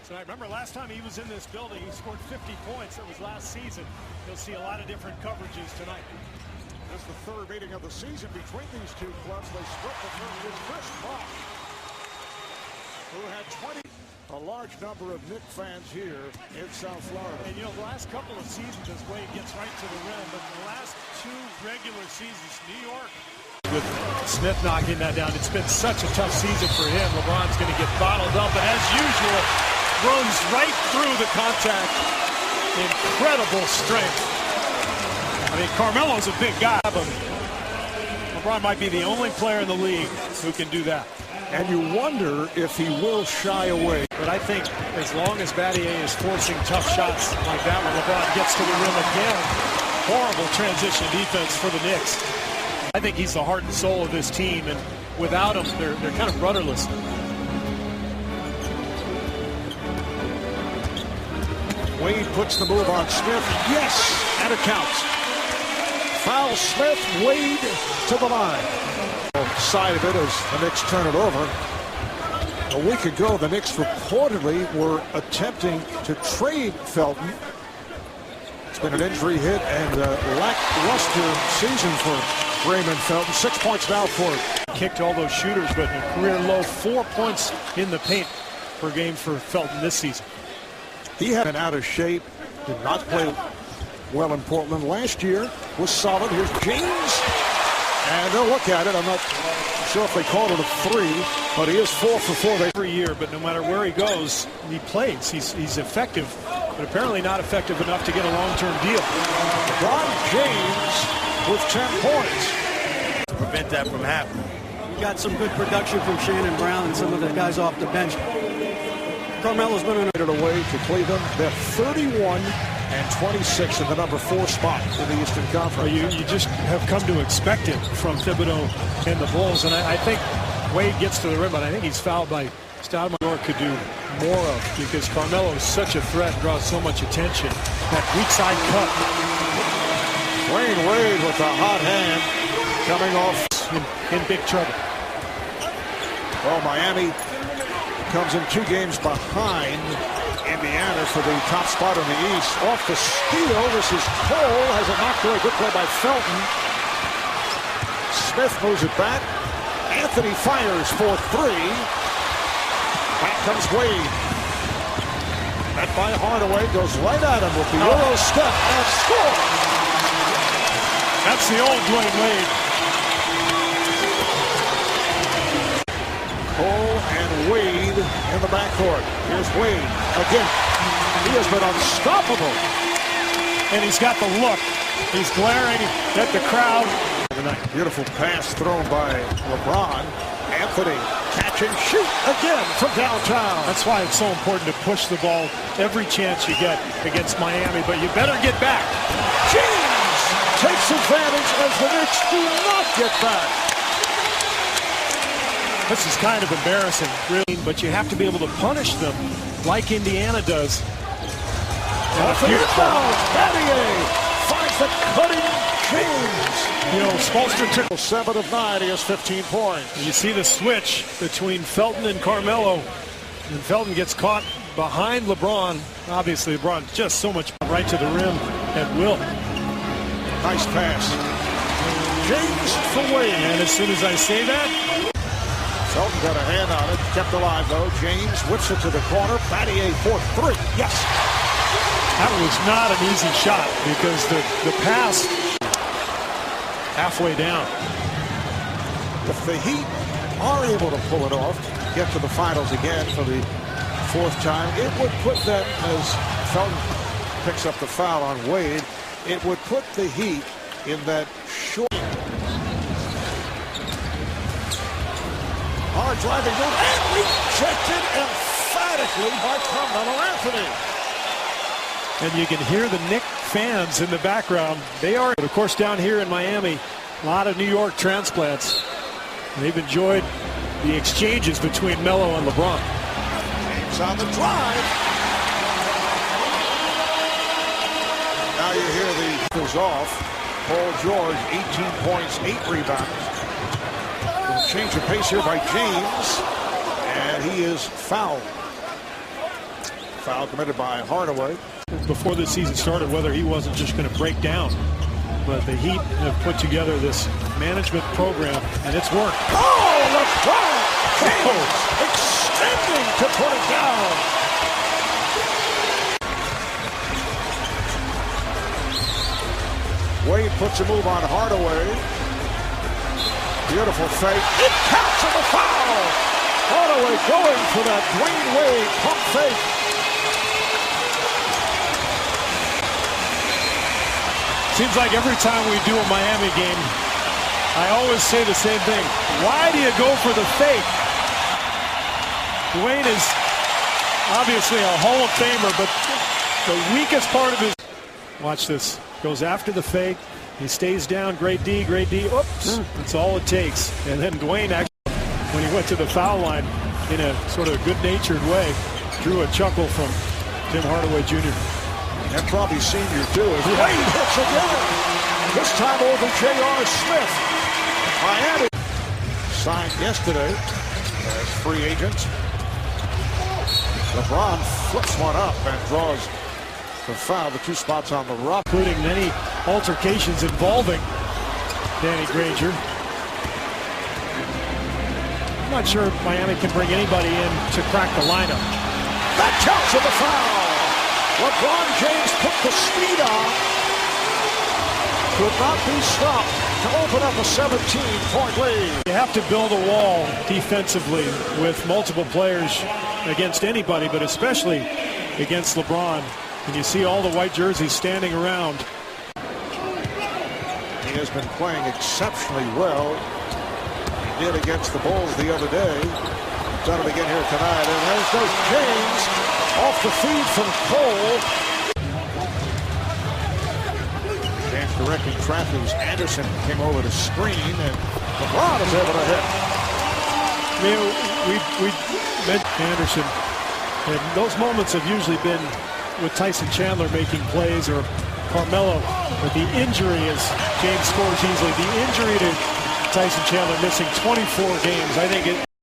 tonight. Remember, last time he was in this building, he scored 50 points. That was last season. You'll see a lot of different coverages tonight. This is the third meeting of the season between these two clubs. They split the first with Chris Bosh, who had 20. A large number of Knicks fans here in South Florida. And you know, the last couple of seasons, as Wade gets right to the rim, but the last two regular seasons, New York, with Smith knocking that down, it's been such a tough season for him. LeBron's going to get bottled up, but as usual, runs right through the contact. Incredible strength. I mean, Carmelo's a big guy, but LeBron might be the only player in the league who can do that. And you wonder if he will shy away. But I think as long as Battier is forcing tough shots like that when LeBron gets to the rim again, horrible transition defense for the Knicks. I think he's the heart and soul of this team, and without him, they're kind of rudderless. Wade puts the move on Smith. Yes, and it counts. Foul Smith, Wade to the line. Side of it as the Knicks turn it over. A week ago, the Knicks reportedly were attempting to trade Felton. It's been an injury hit and lackluster season for Raymond Felton. 6 points now for him. Kicked all those shooters, but a career low 4 points in the paint per game for Felton this season. He had been out of shape, did not play well in Portland last year, was solid. Here's James. And they'll look at it. I'm not sure if they called it a three, but he is 4 for 4 every year. But no matter where he goes, he plays. He's effective, but apparently not effective enough to get a long-term deal. LeBron James with 10 points. To prevent that from happening. We got some good production from Shannon Brown and some of the guys off the bench. Carmelo's been on it away to Cleveland. They're 31 and 26 in the number 4 spot in the Eastern Conference. Well, you just have come to expect it from Thibodeau and the Bulls, and I think Wade gets to the rim, but I think he's fouled by style New York could do more of, because Carmelo is such a threat and draws so much attention. That weak side cut. Dwyane Wade with a hot hand coming off in big trouble. Well, Miami comes in 2 games behind Indiana for the top spot in the East. Off the steal, this is Cole, has it knocked away. Good play by Felton. Smith moves it back. Anthony fires for 3. Back comes Wade. That by Hardaway goes right at him with the Euro step and score. That's the old Dwyane Wade. Cole and Wade in the backcourt. Here's Wade again. He has been unstoppable. And he's got the look. He's glaring at the crowd. Beautiful pass thrown by LeBron. Anthony catch and shoot again from downtown. That's why it's so important to push the ball every chance you get against Miami. But you better get back. James takes advantage as the Knicks do not get back. This is kind of embarrassing, really, but you have to be able to punish them like Indiana does. Battier finds the cutting James. You know, Spolstra took 7 of 9. He has 15 points. And you see the switch between Felton and Carmelo. And Felton gets caught behind LeBron. Obviously, LeBron just so much right to the rim at will. Nice pass. James for Wade. And as soon as I say that, Felton got a hand on it, kept alive though. James whips it to the corner. Battier for 3. Yes. That was not an easy shot because the pass halfway down. If the Heat are able to pull it off, get to the finals again for the 4th time, it would put them, as Felton picks up the foul on Wade, it would put the Heat in that short. Hard driving move and rejected emphatically by Carmelo Anthony. And you can hear the Knicks fans in the background. They are, of course, down here in Miami, a lot of New York transplants. They've enjoyed the exchanges between Melo and LeBron. James on the drive. Now you hear the goes off. Paul George, 18 points, 8 rebounds. Change of pace here by James, and he is fouled. Foul committed by Hardaway. Before the season started, whether he wasn't just going to break down. But the Heat have put together this management program, and it's worked. Oh, LeBron James extending to put it down. Wade puts a move on Hardaway. Beautiful fake. It counts on the foul. Hardaway going for that Dwyane Wade pump fake. Seems like every time we do a Miami game, I always say the same thing. Why do you go for the fake? Dwyane is obviously a Hall of Famer, but the weakest part of his... Watch this. Goes after the fake. He stays down. Great D, great D. Oops. That's all it takes. And then Dwyane actually, when he went to the foul line in a sort of good-natured way, drew a chuckle from Tim Hardaway Jr. And probably senior too. Wade hits again. This time over J.R. Smith. Miami signed yesterday as free agent. LeBron flips one up and draws the foul. The 2 spots on the rough, including many altercations involving Danny Granger. I'm not sure if Miami can bring anybody in to crack the lineup. That counts for the foul. LeBron James put the speed on. Could not be stopped to open up a 17-point lead. You have to build a wall defensively with multiple players against anybody, but especially against LeBron. And you see all the white jerseys standing around. He has been playing exceptionally well. He did against the Bulls the other day. Done it again here tonight. And there's those James off the feed from Cole. James directing traffic as Anderson came over to screen, and LeBron is able to hit. I mean, we mentioned Anderson, and those moments have usually been with Tyson Chandler making plays or Carmelo. But the injury, as James scores easily, the injury to Tyson Chandler missing 24 games, I think it